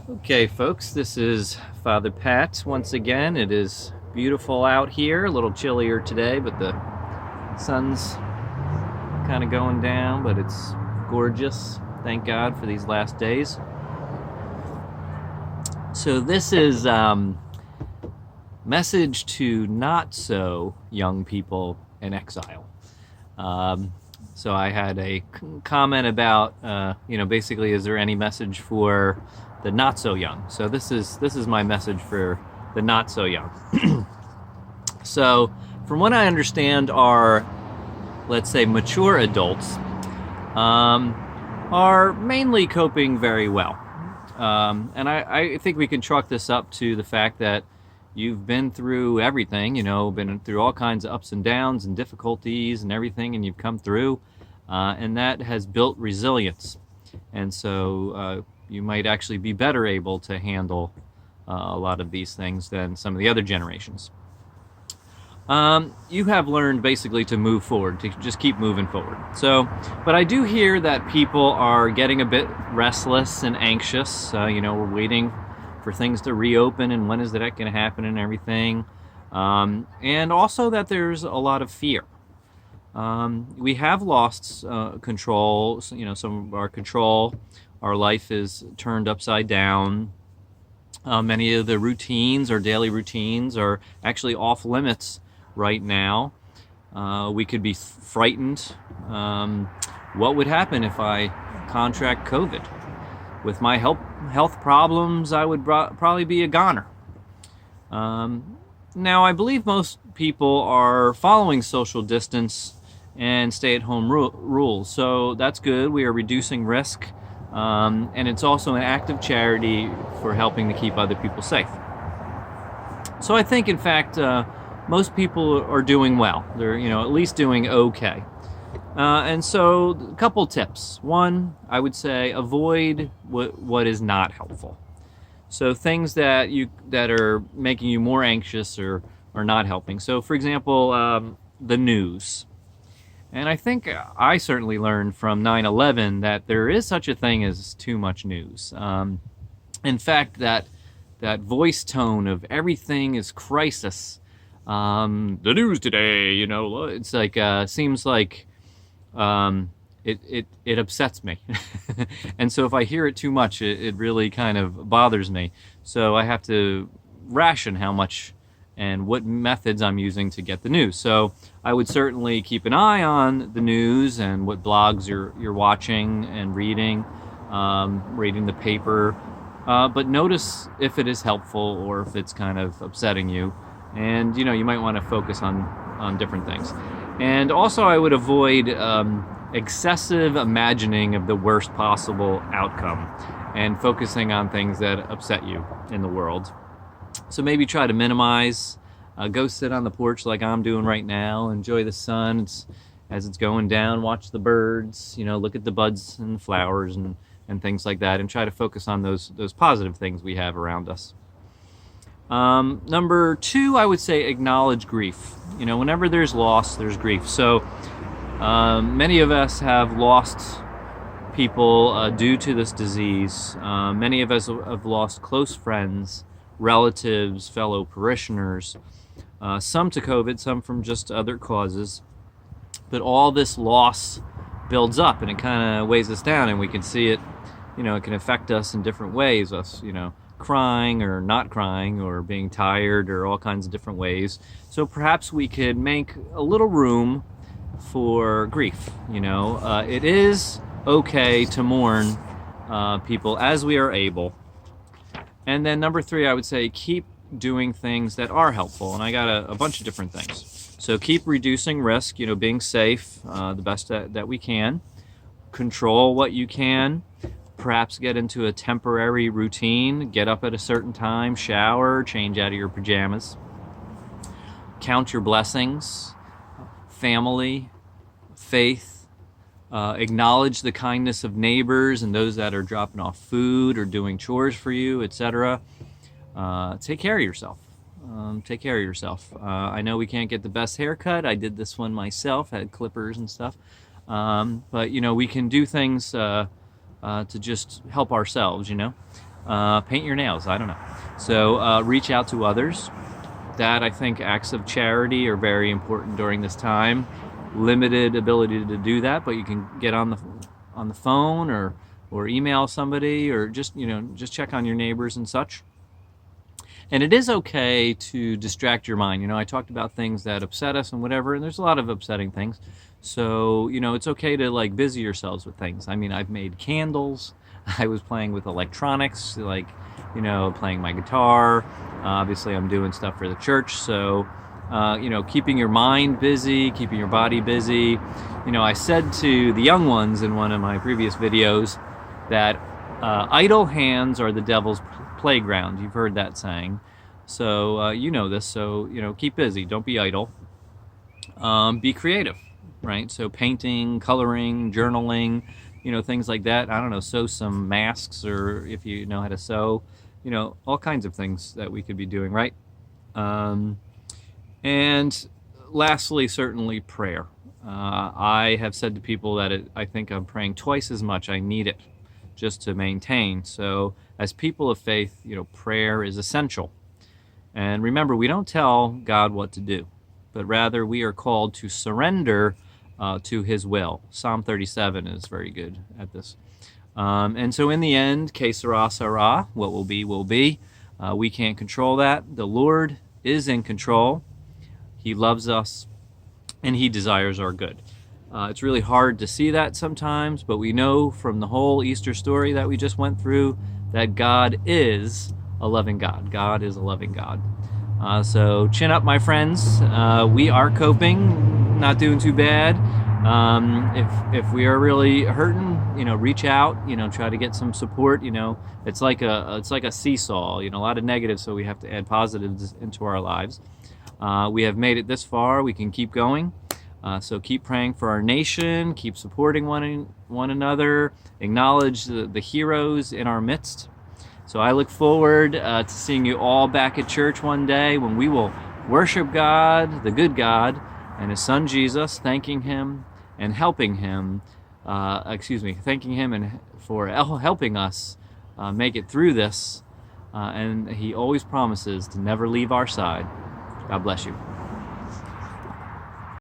Okay, folks, this is Father Pat once again. It is beautiful out here, a little chillier today, but the sun's kind of going down, but it's gorgeous. Thank God for these last days. So this is message to not so young people in exile. So I had a comment about, basically, is there any message for the not so young? So this is my message for the not so young. So, from what I understand, our, let's say, mature adults are mainly coping very well, and I think we can chalk this up to the fact that you've been through everything, been through all kinds of ups and downs and difficulties and everything, and you've come through, and that has built resilience. And so you might actually be better able to handle a lot of these things than some of the other generations. You have learned basically to move forward, to just keep moving forward. So, but I do hear that people are getting a bit restless and anxious. We're waiting for things to reopen, and when is that going to happen and everything. And also that there's a lot of fear. We have lost control, some of our control. Our life is turned upside down. Many of the routines, our daily routines, are actually off limits right now. We could be frightened. What would happen if I contract COVID? With my health problems, I would probably be a goner. Now, I believe most people are following social distance and stay-at-home rules, so that's good. We are reducing risk, and it's also an act of charity for helping to keep other people safe. So I think, in fact, most people are doing well. They're, at least doing okay. And so, a couple tips. One, I would say avoid what is not helpful. So things that are making you more anxious or are not helping. So, for example, the news. And I think I certainly learned from 9/11 that there is such a thing as too much news. In fact, that voice tone of everything is crisis. The news today, it's like seems like it upsets me. And so if I hear it too much, it really kind of bothers me. So I have to ration how much and what methods I'm using to get the news. So I would certainly keep an eye on the news and what blogs you're watching and reading the paper. But notice if it is helpful or if it's kind of upsetting you. And, you might want to focus on different things. And also I would avoid excessive imagining of the worst possible outcome and focusing on things that upset you in the world. So maybe try to minimize, go sit on the porch like I'm doing right now, enjoy the sun as it's going down, watch the birds, look at the buds and the flowers and things like that, and try to focus on those positive things we have around us. Number two, I would say acknowledge grief. Whenever there's loss, there's grief. So many of us have lost people due to this disease. Many of us have lost close friends, relatives, fellow parishioners, some to COVID, some from just other causes. But all this loss builds up and it kind of weighs us down, and we can see it, it can affect us in different ways, us, crying or not crying or being tired or all kinds of different ways. So perhaps we could make a little room for grief. It is okay to mourn people as we are able. And then number three, I would say keep doing things that are helpful. And I got a bunch of different things. So keep reducing risk, being safe the best that we can. Control what you can. Perhaps get into a temporary routine. Get up at a certain time, shower, change out of your pajamas. Count your blessings. Family, faith. Acknowledge the kindness of neighbors and those that are dropping off food or doing chores for you, etc. Take care of yourself. I know we can't get the best haircut. I did this one myself, had clippers and stuff. But we can do things to just help ourselves, paint your nails. I don't know. So reach out to others. That, I think, acts of charity are very important during this time. Limited ability to do that, but you can get on the phone or email somebody, or just just check on your neighbors and such. And it is okay to distract your mind. I talked about things that upset us and whatever, and there's a lot of upsetting things. So, it's okay to like busy yourselves with things. I mean, I've made candles. I was playing with electronics, like, playing my guitar. Obviously, I'm doing stuff for the church. So, keeping your mind busy, keeping your body busy. I said to the young ones in one of my previous videos that idle hands are the devil's playground. You've heard that saying. So, you know this. So, keep busy. Don't be idle. Be creative, right? So painting, coloring, journaling, things like that. I don't know, sew some masks, or if you know how to sew, all kinds of things that we could be doing, right? And lastly, certainly prayer. I have said to people that I think I'm praying twice as much. I need it just to maintain. So as people of faith, prayer is essential. And remember, we don't tell God what to do, but rather we are called to surrender to his will. Psalm 37 is very good at this. And so in the end, que sera, sera, what will be, will be. We can't control that. The Lord is in control. He loves us, and he desires our good. It's really hard to see that sometimes, but we know from the whole Easter story that we just went through that God is a loving God. God is a loving God. So chin up, my friends. We are coping, not doing too bad. If we are really hurting, reach out. Try to get some support. It's like a seesaw. A lot of negatives, so we have to add positives into our lives. We have made it this far. We can keep going. So keep praying for our nation. Keep supporting one another. Acknowledge the heroes in our midst. So I look forward to seeing you all back at church one day when we will worship God, the good God, and his son Jesus, thanking him and helping him, thanking him and for helping us make it through this. And he always promises to never leave our side. God bless you.